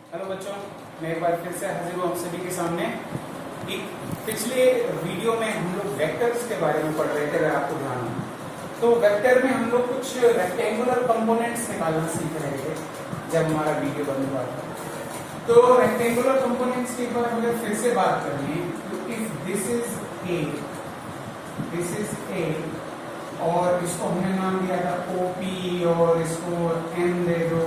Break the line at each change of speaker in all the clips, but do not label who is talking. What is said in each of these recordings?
Hello बच्चों, मैं एक बार फिर से हाजिर हूँ आप सभी के सामने। एक पिछले वीडियो में हम लोग वेक्टर्स के बारे में पढ़ रहे थे, अगर आपको ध्यान हो तो। वेक्टर में हम लोग कुछ रेक्टेंगुलर कंपोनेंट्स निकालना सीख रहे थे जब हमारा वीडियो बंद हुआ था। तो रेक्टेंगुलर कंपोनेंट्स के बारे में अगर फिर से बात करें तो इफ दिस इज ए और इसको हमने नाम दिया था ओपी और इसको एन दे दो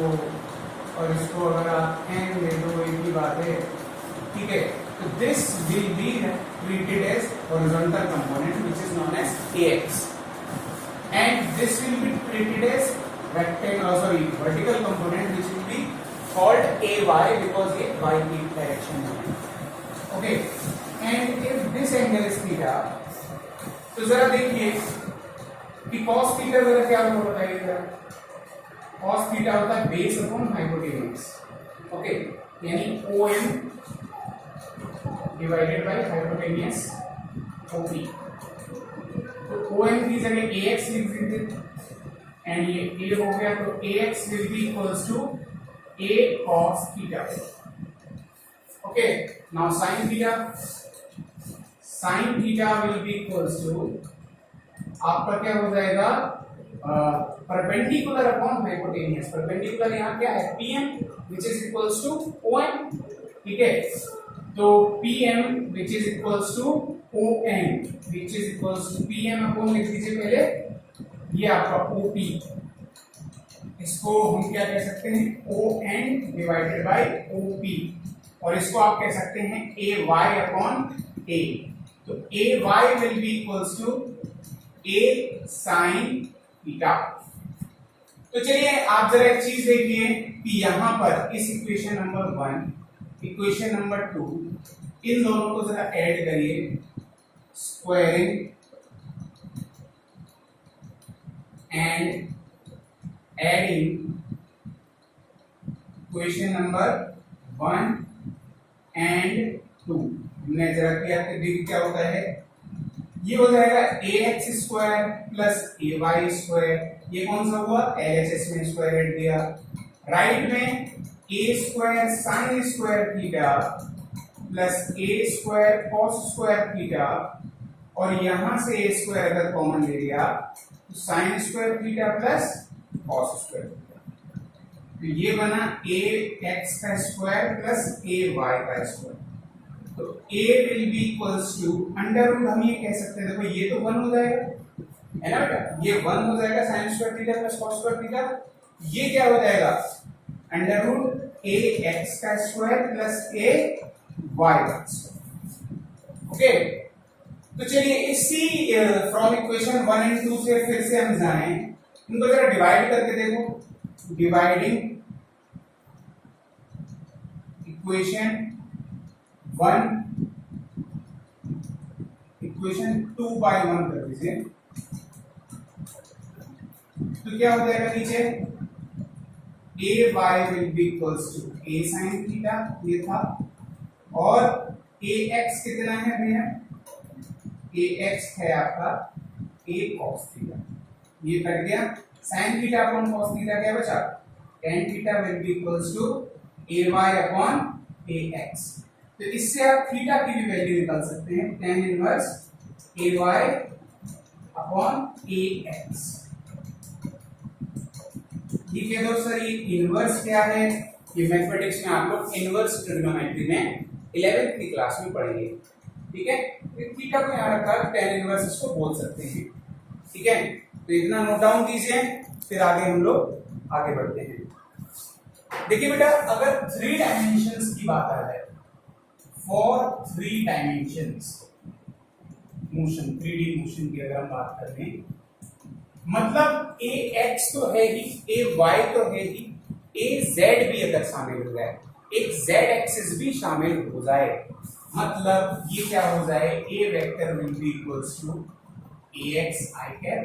और इसको अगर आप एन दे दो, एक ही बात है, ठीक है। तो this will be treated as horizontal component which is known as AX and this will be treated as vertical component which will be called AY because ये y की डायरेक्शन में है। Okay, and if this angle is theta, तो जरा देखिए कि cos theta जरा क्या होता है। cos थीटा होता है बेस अपॉन हाइपोटेन्यूज, ओके, यानी OM divided by hypotenuse OP। तो OM की जगह AX लिख देते एंड ये A हो गया, तो AX will be equals to A cos theta. Okay, now sin theta will be equals to आपका क्या हो जाएगा, परपेंडिकुलर अपॉन हाइपोटेन्यूज। परपेंडिकुलर यहाँ क्या है, PM which is equals to OM, ठीक है। तो PM which is equals to OM which is equals to PM upon लिख दीजिए पहले, ये आपका OP, इसको हम क्या कह सकते हैं, ON डिवाइडेड बाय OP, और इसको आप कह सकते हैं AY अपॉन A। तो AY will be equals to A sin theta. तो चलिए आप जरा एक चीज देखिए कि यहां पर इस इक्वेशन नंबर 1, इक्वेशन नंबर 2, इन दोनों को जरा ऐड करिए, squaring and adding equation number 1 and 2। हमने जरा किया कि देखिए क्या होता है, ये हो जाएगा AX square plus AY square, ये कौन सा हुआ, LHS में स्क्वायर ऐड दिया। राइट में A square sine square theta plus A square cos square theta, और यहां से A स्क्वायर अगर कॉमन ले लिया तो sine square theta plus cos square theta, तो ये बना AX का स्क्वायर प्लस AY का स्क्वायर। तो A will be equals to under root, हम ये कह सकते हैं, देखो ये तो 1 हो जाएगा, है ना बेटा, ये 1 हो जाएगा sign square theta plus cos square theta. ये क्या हो जाएगा, अंडर रूट AX का स्क्वायर प्लस AY का स्क्वायर। ओके, तो चलिए इसी फ्रॉम इक्वेशन 1 एंड 2 से फिर से हम जाएं, इनको जरा डिवाइड करके देखो। डिवाइडिंग इक्वेशन 1 इक्वेशन 2 बाय 1 कर दीजिए, तो क्या हो जाएगा नीचे, AY will be equals to A sin theta, ये था, और AX कितना है भैया, AX है आपका A cos थीटा, ये कट गया। sin theta upon cos theta क्या बचा, tan theta will be equals to AY upon AX। तो इससे आप थीटा की भी वैल्यू निकाल सकते हैं, tan inverse AY upon AX। ये कह दो सर ये इनवर्स क्या है, ये मैथमेटिक्स में आप लोग इनवर्स ट्रिग्नोमेट्री में 11th की क्लास में पढ़ेंगे, ठीक है। तो थीटा को यहाँ रखकर tan इनवर्स इसको बोल सकते हैं, ठीक है। तो इतना नोट डाउन कीजिए, फिर आगे हम लोग आगे बढ़ते हैं। देखिए बेटा, अगर 3 डायमेंशंस की बात आ जाए, for 3 dimensions motion, 3D motion की अगर हम बात करें, मतलब AX तो है ही, AY तो है ही, AZ भी अगर शामिल हो जाए, एक Z एक्सिस भी शामिल हो जाए, मतलब ये क्या हो जाए, A vector will be equals to AX I cap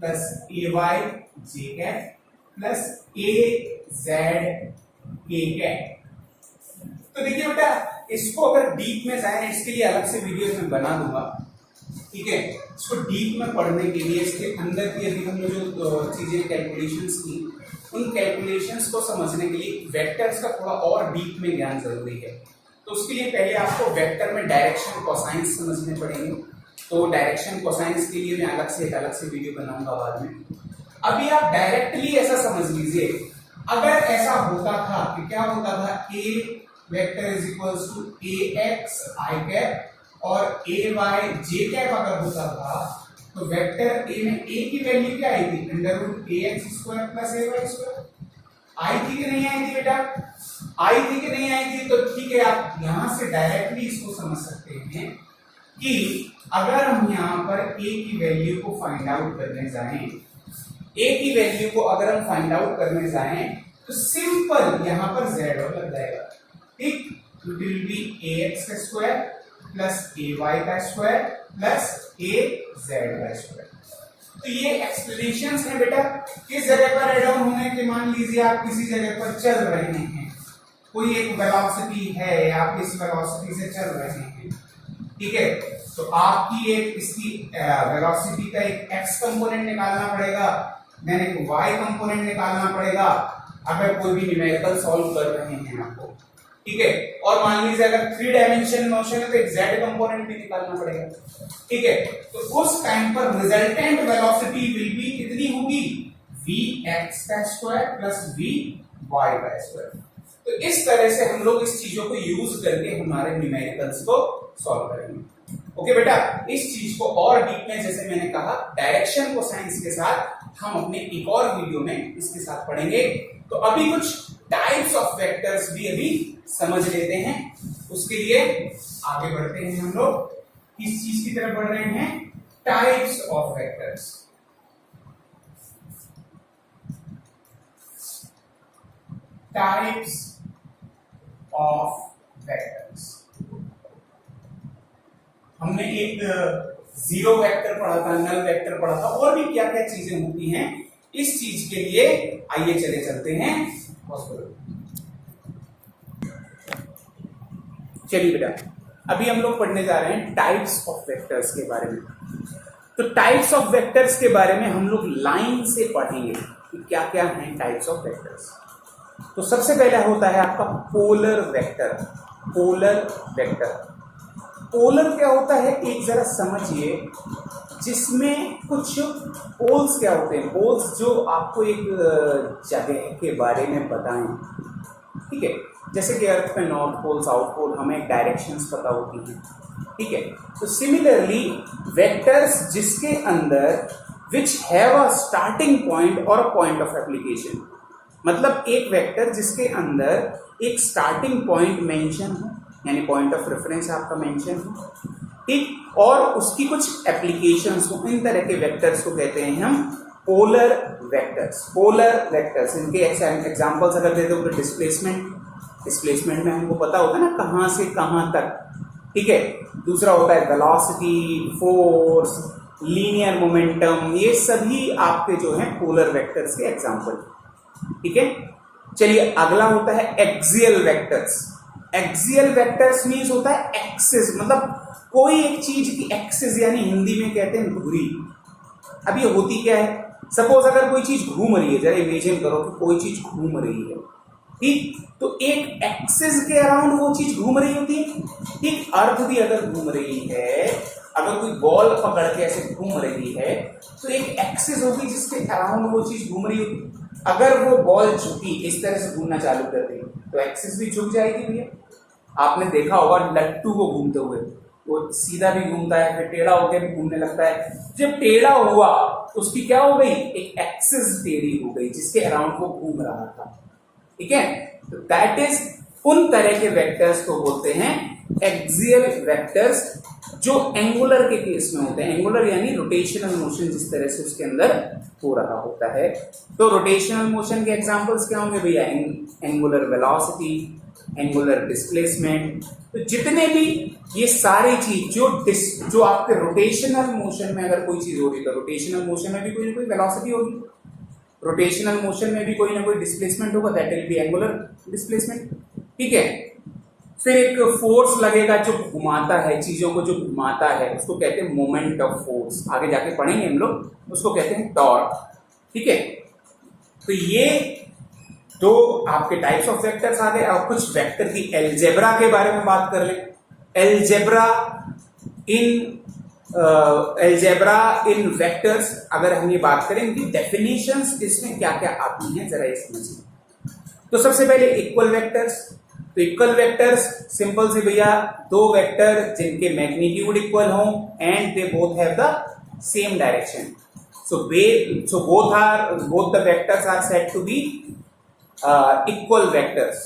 plus AY J cap plus AZ K cap. तो देखिए बेटा, इसको अगर डीप में जाए, इसके लिए अलग से वीडियोस में बना दूंगा, ठीक है। इसको डीप में पढ़ने के लिए इसके अंदर की अभी हमने जो चीजें कैलकुलेशंस की, उन कैलकुलेशंस को समझने के लिए वेक्टर्स का थोड़ा और डीप में ज्ञान जरूरी है। तो उसके लिए पहले आपको वेक्टर में डायरेक्शन कोसाइंस समझने पड़ेंगे। तो डायरेक्शन कोसाइंस के लिए मैं अलग से वीडियो बनाऊंगा बाद में। अभी आप डायरेक्टली ऐसा समझ लीजिए, अगर ऐसा होता था कि क्या होता था, a vector is equals to a x i cap और ए वाई जे कैप अगर होता था, तो वेक्टर ए में ए की वैल्यू क्या आई थी, अंडर रूट ए एक्स स्क्वायर प्लस ए वाई स्क्वायर। आई थी कि नहीं आई थी बेटा, आई थी कि नहीं आई थी। तो ठीक है, आप यहां से डायरेक्टली इसको समझ सकते हैं कि अगर हम यहां पर ए की वैल्यू को फाइंड आउट करने जाएं, ए की वैल्यू को अगर हम फाइंड आउट करने जाएं तो सिंपल यहां पर जेड और लग जाएगा, ठीक। तो it will be A x का स्क्वायर प्लस ए वाई का स्क्वायर प्लस ए जेड का स्क्वायर। तो ये एक्सप्लेनेशंस है बेटा। किस जगह पर एड ऑन होने के, मान लीजिए आप किसी जगह पर चल रहे हैं, कोई एक वेलोसिटी है, आप इस वेलोसिटी से चल रहे हैं, ठीक है। तो आपकी एक इसकी वेलोसिटी का एक एक्स कंपोनेंट निकालना पड़ेगा, देन एक वाई कंपोनेंट निकालना पड़ेगा अगर कोई भी न्यूमेरिकल सॉल्व कर रहे हैं आपको, ठीक है। और मान लीजिए अगर 3 डायमेंशन मोशन है तो एक जेड कंपोनेंट भी निकालना पड़ेगा, ठीक है। तो उस टाइम पर रिजल्टेंट वेलोसिटी विल बी कितनी होगी, वी एक्स का स्क्वायर प्लस वी वाई का स्क्वायर। तो इस तरह से हम लोग इस चीजों को यूज करके हमारे न्यूमेरिकल्स को सॉल्व करेंगे। ओके बेटा, इस चीज को और डीप में, जैसे मैंने कहा, डायरेक्शन को साइंस के साथ हम अपने एक और वीडियो में इसके साथ पढ़ेंगे। तो अभी कुछ टाइप्स ऑफ वेक्टर्स भी अभी समझ लेते हैं। उसके लिए आगे बढ़ते हैं हम लोग, किस चीज की तरफ बढ़ रहे हैं, types of vectors. Types of vectors. हमने एक जीरो वेक्टर पढ़ा था, नल वेक्टर पढ़ा था, और भी क्या क्या चीजें होती हैं। इस चीज के लिए आइए चले चलते हैं हॉस्पिटल। चलिए बेटा, अभी हम लोग पढ़ने जा रहे हैं टाइप्स ऑफ वेक्टर्स के बारे में। तो टाइप्स ऑफ वेक्टर्स के बारे में हम लोग लाइन से पढ़ेंगे कि क्या क्या हैं टाइप्स ऑफ वेक्टर्स। तो सबसे पहला होता है आपका polar vector. Polar vector, polar क्या होता है, एक जरा समझिए, जिसमें कुछ पोल्स क्या होते हैं, पोल्स जो आपको एक जगह के बारे में बताएं, ठीक है। जैसे कि अर्थ में नॉर्थ पोल, साउथ पोल, हमें डायरेक्शंस पता होती हैं, ठीक है। तो सिमिलरली वेक्टर्स जिसके अंदर which have a starting point और अ पॉइंट ऑफ एप्लीकेशन, मतलब एक वेक्टर जिसके अंदर एक स्टार्टिंग पॉइंट मेंशन हो, यानी पॉइंट ऑफ रेफरेंस आपका मेंशन हो, ठीक, और उसकी कुछ एप्लीकेशंस हो, इन तरह के वेक्टर्स को कहते हैं हम पोलर वेक्टर्स। पोलर वेक्टर्स, इनके एग्जांपल्स अगर देते हो तो डिस्प्लेसमेंट में हमको पता होता है ना कहां से कहां तक, ठीक है। दूसरा होता है वेलोसिटी, फोर्स, लीनियर मोमेंटम, ये सभी आपके जो है पोलर वेक्टर्स के एग्जांपल, ठीक है। चलिए अगला होता है axial vectors. Axial vectors means होता है एक्सिस, मतलब कोई एक चीज की एक्सिस, यानी हिंदी में कहते हैं धुरी। अब ये होती क्या है, सपोज अगर कोई चीज घूम रही है, जरा इमेजिन करो कि कोई चीज घूम रही है, ठीक, तो एक एक्सिस के अराउंड वो चीज घूम रही होती है, ठीक। अर्थ भी अगर घूम रही है, अगर कोई बॉल पकड़ के ऐसे घूम रही है, तो एक एक्सिस होगी जिसके अराउंड वो चीज घूम रही होगी। अगर वो बॉल झुकी, इस तरह से घूमना चालू कर दी, तो एक्सिस भी झुक जाएगी भैया। आपने देखा होगा लट्टू को घूमते हुए, वो सीधा भी घूमता है, फिर टेढ़ा होकर भी घूमने लगता है। जब टेढ़ा हुआ तो उसकी क्या हो गई, एक एक्सिस टेढ़ी हो गई जिसके अराउंड वो घूम रहा था, ठीक है। तो दैट इज, उन तरह के वेक्टर्स को बोलते हैं एक्सियल वेक्टर्स, जो एंगुलर के केस में होते हैं। एंगुलर यानी रोटेशनल मोशन जिस तरह से उसके अंदर हो रहा होता है। तो रोटेशनल मोशन के एग्जांपल्स क्या होंगे भैया, एंगुलर वेलोसिटी, एंगुलर डिस्प्लेसमेंट। तो जितने भी ये सारी चीज जो आपके रोटेशनल मोशन में अगर कोई चीज होगी, तो रोटेशनल मोशन में भी कोई ना कोई वेलोसिटी होगी, रोटेशनल मोशन में भी कोई ना कोई डिस्प्लेसमेंट होगा, that will be angular displacement, ठीक है। फिर एक फोर्स लगेगा जो घुमाता है, चीजों को जो घुमाता है उसको कहते हैं मोमेंट ऑफ फोर्स, आगे जाके पढ़ेंगे हम लोग, उसको कहते हैं टॉर्क। ठीक है, तो ये दो आपके टाइप्स ऑफ वेक्टर्स आ गए। अब कुछ वेक्टर की एलजेब्रा के बारे में बात कर ले। एलजेब्रा इन वेक्टर्स, अगर हम ये बात करें इनकी डेफिनेशंस इसमें क्या क्या आती हैं जरा ये समझिए। तो सबसे पहले इक्वल वेक्टर्स। तो इक्वल वेक्टर्स सिंपल से भैया दो वेक्टर जिनके मैग्नीट्यूड इक्वल हो and they both have the same direction, so both the vectors are said to be equal vectors.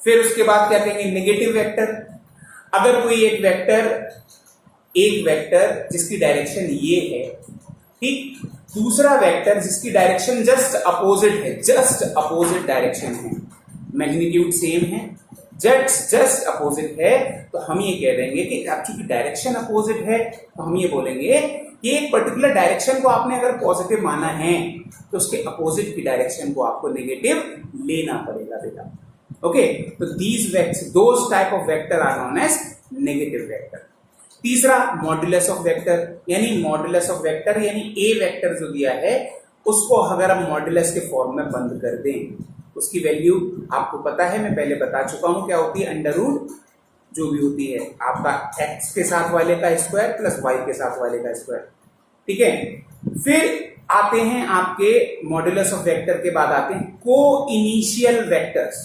फिर उसके बाद क्या कहेंगे, नेगेटिव वेक्टर। अगर कोई एक वेक्टर जिसकी डायरेक्शन ये है, ठीक, दूसरा वेक्टर जिसकी डायरेक्शन जस्ट अपोजिट डायरेक्शन है, मैग्नीट्यूड सेम है, जस्ट अपोजिट है, तो हम ये कह देंगे कि चूंकि डायरेक्शन अपोजिट है तो हम ये बोलेंगे कि एक पर्टिकुलर डायरेक्शन को आपने अगर पॉजिटिव माना है तो उसके अपोजिट की डायरेक्शन को आपको नेगेटिव लेना पड़ेगा बेटा। ओके, तो those type of vector are known as negative vector. तीसरा मॉड्यूलस ऑफ वेक्टर, यानी ए वेक्टर जो दिया है उसको अगर हम मॉड्यूलस के फॉर्म में बंद कर दें, उसकी वैल्यू आपको पता है, मैं पहले बता चुका हूं क्या होती है, अंडर रूट जो भी होती है आपका एक्स के साथ वाले का स्क्वायर प्लस वाई के साथ वाले का स्क्वायर। ठीक है, फिर आते हैं आपके मॉड्यूलस ऑफ वेक्टर के बाद आते हैं को इनिशियल वेक्टर्स।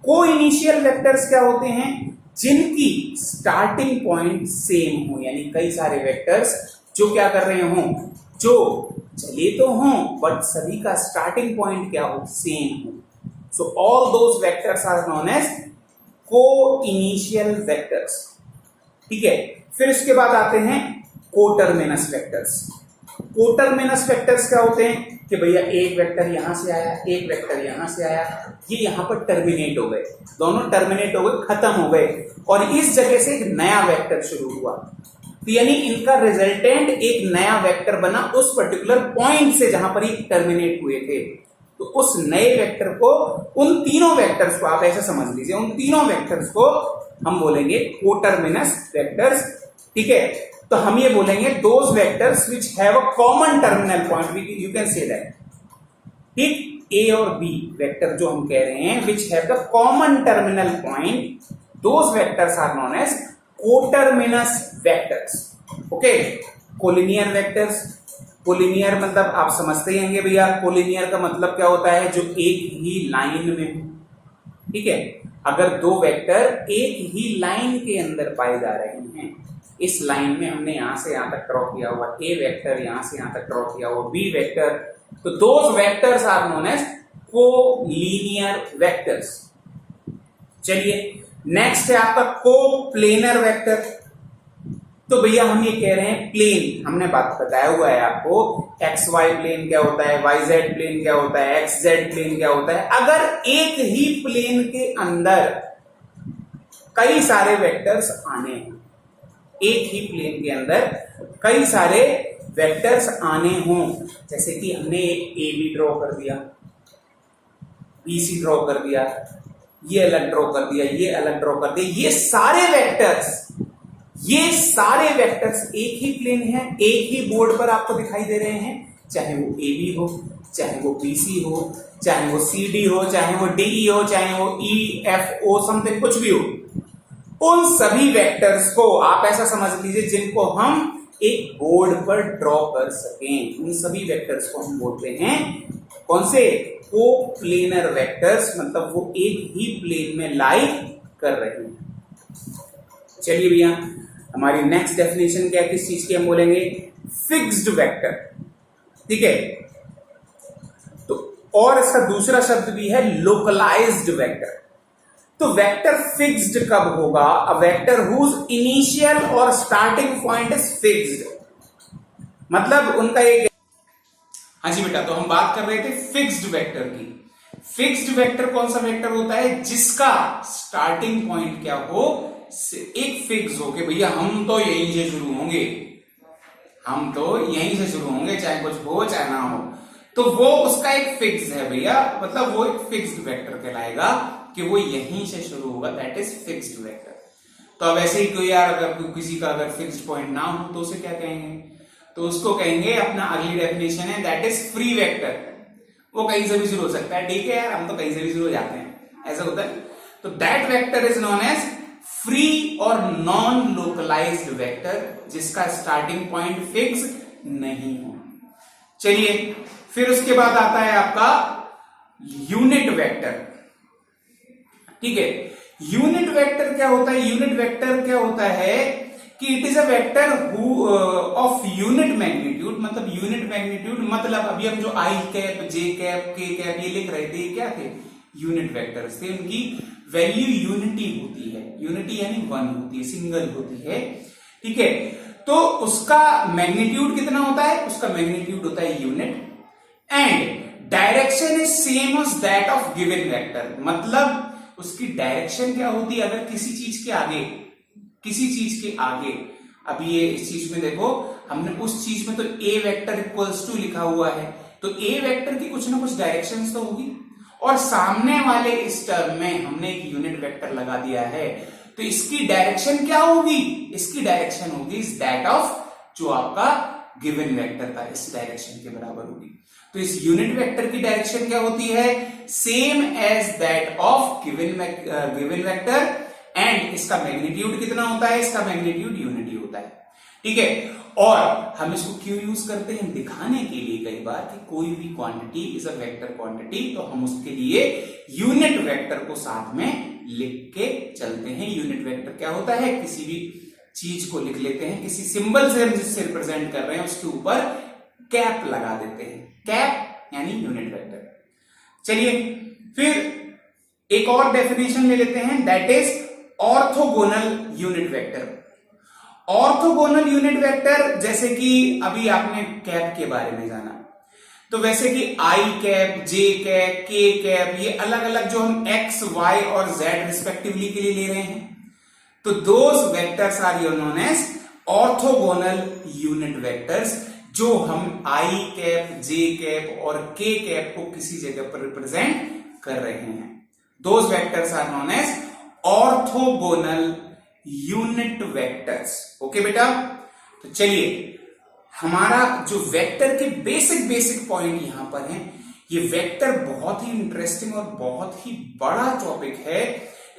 को इनिशियल वेक्टर्स क्या होते हैं, जिनकी स्टार्टिंग पॉइंट सेम हो, यानी कई सारे वेक्टर्स जो क्या कर रहे हो, जो चले तो हों बट सभी का स्टार्टिंग पॉइंट क्या हो, सेम हो। So all those vectors are known as coinitial vectors. ठीक है, फिर इसके बाद आते हैं कोटर्मिनस वेक्टर्स। कोटर्मिनस वेक्टर्स क्या होते हैं कि भैया एक वेक्टर यहां से आया, एक वेक्टर यहां से आया, ये यहां पर टर्मिनेट हो गए, दोनों टर्मिनेट हो गए, खत्म हो गए, और इस जगह से एक नया वेक्टर शुरू हुआ, तो यानी इनका रिजल्टेंट एक नया वेक्टर बना उस पर्टिकुलर पॉइंट से जहां पर ये टर्मिनेट हुए थे। तो उस नए वेक्टर को, उन तीनों वेक्टर्स को आप ऐसे समझ लीजिए, उन तीनों वेक्टर्स को हम बोलेंगे कोटर्मिनस वेक्टर्स। ठीक है, तो हम ये बोलेंगे those vectors which have a common terminal point, you can say that. ठीक, ए और बी वेक्टर जो हम कह रहे हैं which have the common terminal point, those vectors are known as coterminous vectors. Okay, collinear vectors, collinear मतलब आप समझते ही होंगे भैया, कोलिनियर का मतलब क्या होता है, जो एक ही लाइन में हो। ठीक है, अगर दो वेक्टर एक ही लाइन के अंदर पाए जा रहे हैं, इस लाइन में हमने यहां से यहां तक ड्रॉ किया हुआ ए वेक्टर, यहां से यहां तक ड्रॉ किया हुआ बी वेक्टर, तो those vectors are known as collinear vectors. चलिए नेक्स्ट है आपका कोप्लेनर वेक्टर। तो भैया हम ये कह रहे हैं प्लेन, हमने बात बताया हुआ है आपको, एक्स वाई प्लेन क्या होता है, वाई जेड प्लेन क्या होता है, एक्स जेड प्लेन क्या होता है। अगर एक ही प्लेन के अंदर कई सारे वेक्टर्स आने हैं, एक ही प्लेन के अंदर कई सारे वेक्टर्स आने हों, जैसे कि हमने ए बी ड्रॉ कर दिया, बी सी ड्रॉ कर दिया, ये अलग ड्रॉ कर दिया, ये अलग ड्रॉ कर दिया, ये सारे वेक्टर्स एक ही प्लेन है, एक ही बोर्ड पर आपको दिखाई दे रहे हैं, चाहे वो ए बी हो, चाहे वो बी सी हो, चाहे वो सी डी हो, चाहे वो डी ई हो, चाहे वो ई एफ ओ समथिंग कुछ भी हो। उन सभी वेक्टर्स को आप ऐसा समझ लीजिए जिनको हम एक बोर्ड पर ड्रॉ कर सकें, उन सभी वेक्टर्स को हम बोलते हैं कौन से, कोप्लेनर वेक्टर्स, मतलब वो एक ही प्लेन में लाई कर रहे हैं। चलिए भैया हमारी नेक्स्ट डेफिनेशन क्या है, किस चीज की, हम बोलेंगे फिक्स्ड वेक्टर। ठीक है, तो और इसका दूसरा शब्द भी है लोकलाइज्ड वेक्टर। तो वेक्टर फिक्स्ड कब होगा, अ वेक्टर हुज इनिशियल और स्टार्टिंग पॉइंट इज फिक्स्ड, मतलब उनका एक, हाँ जी बेटा, तो हम बात कर रहे थे फिक्स्ड वेक्टर की। फिक्स्ड वेक्टर कौन सा वेक्टर होता है, जिसका स्टार्टिंग पॉइंट क्या हो, एक फिक्स हो के भैया हम तो यहीं से शुरू होंगे, चाहे कुछ हो चाहे ना हो, तो वो उसका एक फिक्स है भैया, मतलब वो एक फिक्स्ड वेक्टर कहलाएगा कि वो यहीं से शुरू होगा, दैट इज फिक्स्ड वेक्टर। तो अब ऐसे ही कोई यार अगर किसी का अगर फिक्स्ड पॉइंट ना हो तो उसे क्या कहेंगे, तो उसको कहेंगे, अपना अगली डेफिनेशन है दैट इज फ्री वेक्टर। वो कहीं से भी शुरू हो सकता है, ठीक है यार, हम तो कहीं से भी शुरू हो जाते हैं, ऐसा होता है। तो that vector is known as free और नॉन लोकलाइज्ड वेक्टर, जिसका स्टार्टिंग पॉइंट फिक्स नहीं हो। चलिए फिर उसके बाद आता है आपका यूनिट वेक्टर, ठीक है। यूनिट वेक्टर क्या होता है, यूनिट वेक्टर क्या होता है कि it is a vector of unit magnitude, मतलब यूनिट मैग्नीट्यूड, मतलब अभी हम जो आई cap, J cap, K cap ये लिख रहे थे, ये क्या थे, यूनिट वेक्टर्स थे। उनकी वैल्यू यूनिटी होती है, यूनिटी यानी वन होती है, सिंगल होती है, ठीक है। तो उसका मैग्नीट्यूड कितना होता है, उसका मैग्नीट्यूड होता है unit, and direction is same as that of given vector, मतलब उसकी डायरेक्शन क्या होती है, अगर किसी चीज के आगे, किसी चीज के आगे, अभी ये इस चीज में देखो, हमने उस चीज में तो ए वेक्टर इक्वल्स टू लिखा हुआ है, तो ए वेक्टर की कुछ ना कुछ डायरेक्शंस तो होगी, और सामने वाले इस टर्म में हमने एक यूनिट वेक्टर लगा दिया है, तो इसकी डायरेक्शन क्या होगी, इसकी डायरेक्शन होगी इस दैट ऑफ जो आपका गिवन वेक्टर था, इस डायरेक्शन के बराबर होगी। तो इस यूनिट वेक्टर की डायरेक्शन क्या होती है, same as that of given vector, and इसका मैग्नीट्यूड कितना होता है, इसका मैग्नीट्यूड यूनिटी होता है, ठीक है। और हम इसको क्यों यूज करते हैं, दिखाने के लिए कई बार कि कोई भी quantity is a vector quantity, तो हम उसके लिए यूनिट वेक्टर को साथ में लिख के चलते हैं। यूनिट वेक्टर क्या होता है, किसी भी चीज को लिख लेते हैं, किसी सिंबल से हम जिससे रिप्रेजेंट कर रहे हैं उसके ऊपर कैप लगा देते हैं, कैप यानी यूनिट वेक्टर। चलिए फिर एक और डेफिनेशन ले लेते हैं, that is orthogonal unit vector. Orthogonal unit vector, जैसे कि अभी आपने कैप के बारे में जाना, तो वैसे कि I cap, J cap, K cap, ये अलग अलग जो हम एक्स, वाई और जेड रिस्पेक्टिवली के लिए ले रहे हैं, तो those vectors are known as orthogonal unit vectors, जो हम आई कैप, जे कैप और के कैप को किसी जगह पर रिप्रेजेंट कर रहे हैं। Those vectors are known as orthogonal unit vectors. Okay बेटा, तो चलिए हमारा जो वेक्टर के बेसिक पॉइंट यहां पर है, ये वेक्टर बहुत ही इंटरेस्टिंग और बहुत ही बड़ा टॉपिक है।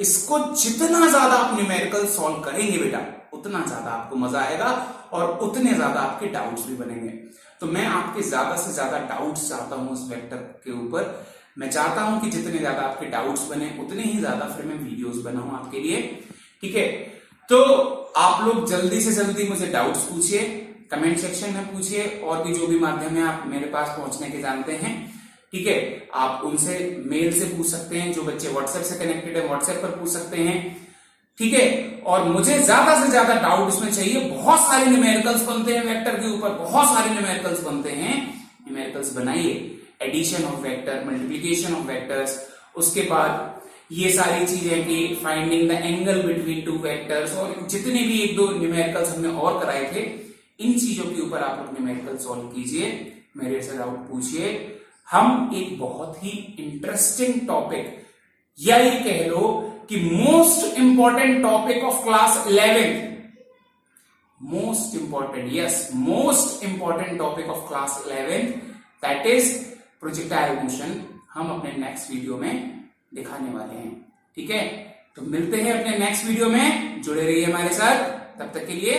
इसको जितना ज्यादा आप न्यूमेरिकल सॉल्व करेंगे बेटा, उतना ज्यादा आपको मजा आएगा और उतने ज्यादा आपके डाउट्स भी बनेंगे। तो मैं आपके ज्यादा से ज्यादा डाउट्स चाहता हूं इस वेक्टर के ऊपर। मैं चाहता हूं कि जितने ज्यादा आपके डाउट्स बने उतने ही ज्यादा फिर मैं वीडियोस बनाऊं आपके लिए, ठीक है। तो आप लोग जल्दी से जल्दी मुझे डाउट्स पूछिए, कमेंट सेक्शन में पूछिए, और भी जो भी माध्यम है आप मेरे पास पहुंचने के जानते हैं, ठीक है। आप उनसे मेल से पूछ सकते हैं, जो बच्चे व्हाट्सएप से कनेक्टेड है व्हाट्सएप पर पूछ सकते हैं, ठीक है। और मुझे ज्यादा से ज्यादा डाउट इसमें चाहिए। बहुत सारे न्यूमेरिकल्स बनते हैं वेक्टर के ऊपर, बहुत सारे न्यूमेरिकल्स बनते हैं। न्यूमेरिकल्स बनाइए, addition of vector, multiplication of vectors, उसके बाद ये सारी चीजें कि finding the angle between two vectors, और जितने भी एक दो न्यूमेरिकल्स हमने और कराए थे, इन चीजों के ऊपर आप लोग न्यूमेरिकल सॉल्व कीजिए, मेरे से डाउट पूछिए। हम एक बहुत ही इंटरेस्टिंग टॉपिक, या ये कह लो कि most important topic of class 11th, most important, yes most important topic of class 11th, that is projectile motion, हम अपने नेक्स्ट वीडियो में दिखाने वाले हैं, ठीक है। तो मिलते हैं अपने नेक्स्ट वीडियो में, जुड़े रहिए हमारे साथ, तब तक के लिए